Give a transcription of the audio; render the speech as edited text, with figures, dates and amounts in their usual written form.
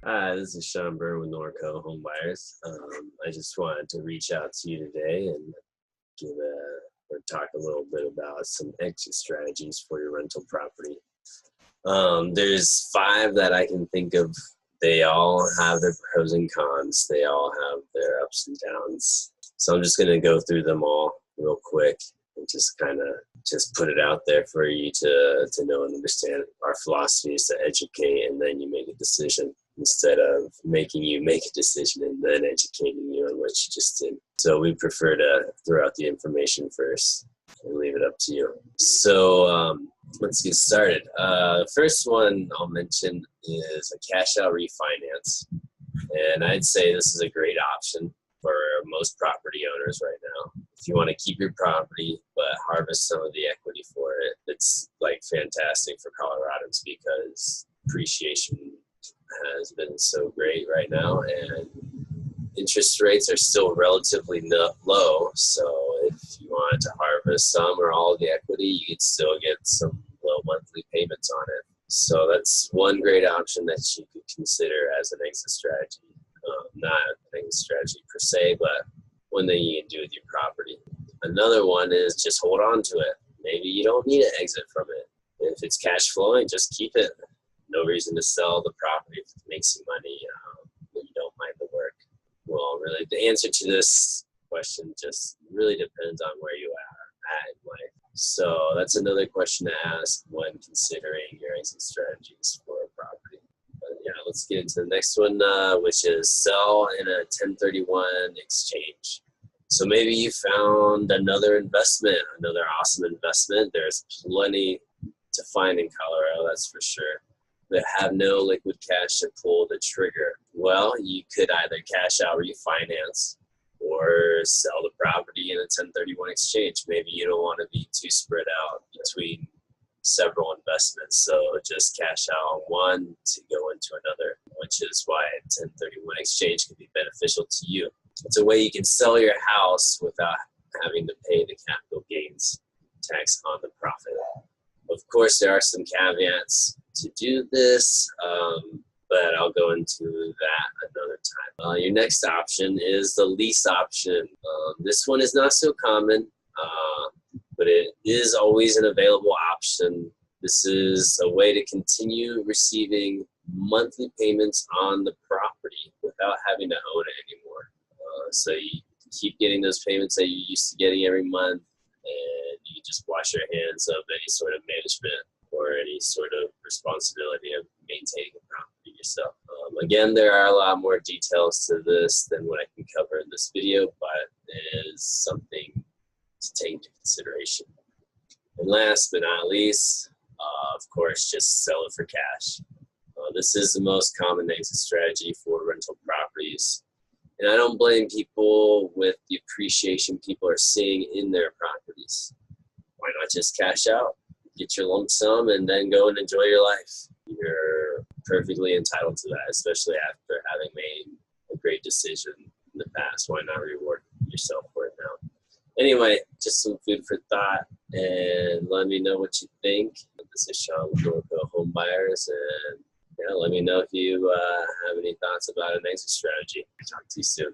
Hi, this is Sean Byrne with Norco Home Buyers. I just wanted to reach out to you today and talk a little bit about some exit strategies for your rental property. There's five that I can think of. They all have their pros and cons. They all have their ups and downs. So I'm just going to go through them all real quick and just kind of just put it out there for you to know and understand. Our philosophy is to educate and then you make a decision, instead of making you make a decision and then educating you on what you just did. So we prefer to throw out the information first and leave it up to you. So let's get started. The first one I'll mention is a cash out refinance. And I'd say this is a great option for most property owners right now. If you want to keep your property but harvest some of the equity for it, it's like fantastic for Coloradans because appreciation has been so great right now, and interest rates are still relatively low. So if you wanted to harvest some or all of the equity, you could still get some low monthly payments on it. So that's one great option that you could consider as an exit strategy. Not an exit strategy per se, but one thing you can do with your property. Another one is just hold on to it. Maybe you don't need an exit from it. If it's cash flowing, just keep it. No reason to sell the property if it makes you money. You don't mind the work. Well, really, the answer to this question just really depends on where you are at in life. So that's another question to ask when considering your exit strategies for a property. But yeah, let's get into the next one, which is sell in a 1031 exchange. So maybe you found another investment, another awesome investment. There's plenty to find in Colorado, that's for sure. That have no liquid cash to pull the trigger. Well, you could either cash out refinance or sell the property in a 1031 exchange. Maybe you don't want to be too spread out between several investments, so just cash out on one to go into another, which is why a 1031 exchange can be beneficial to you. It's a way you can sell your house without having to pay the capital gains tax on the profit. Of course, there are some caveats to do this, but I'll go into that another time. Your next option is the lease option. This one is not so common, but it is always an available option. This is a way to continue receiving monthly payments on the property without having to own it anymore. So you keep getting those payments that you used to getting every month, and you just wash your hands of any sort of management or any sort of responsibility of maintaining the property yourself. Again, there are a lot more details to this than what I can cover in this video, but it is something to take into consideration. And last but not least, of course, just sell it for cash. This is the most common exit strategy for rental properties. And I don't blame people with the appreciation people are seeing in their properties. Why not just cash out, get your lump sum, and then go and enjoy your life? You're perfectly entitled to that, especially after having made a great decision in the past. Why not reward yourself for it now? Anyway, just some food for thought, and let me know what you think. This is Sean with Norco Home Buyers, and yeah, let me know if you have any thoughts about an exit strategy. Talk to you soon.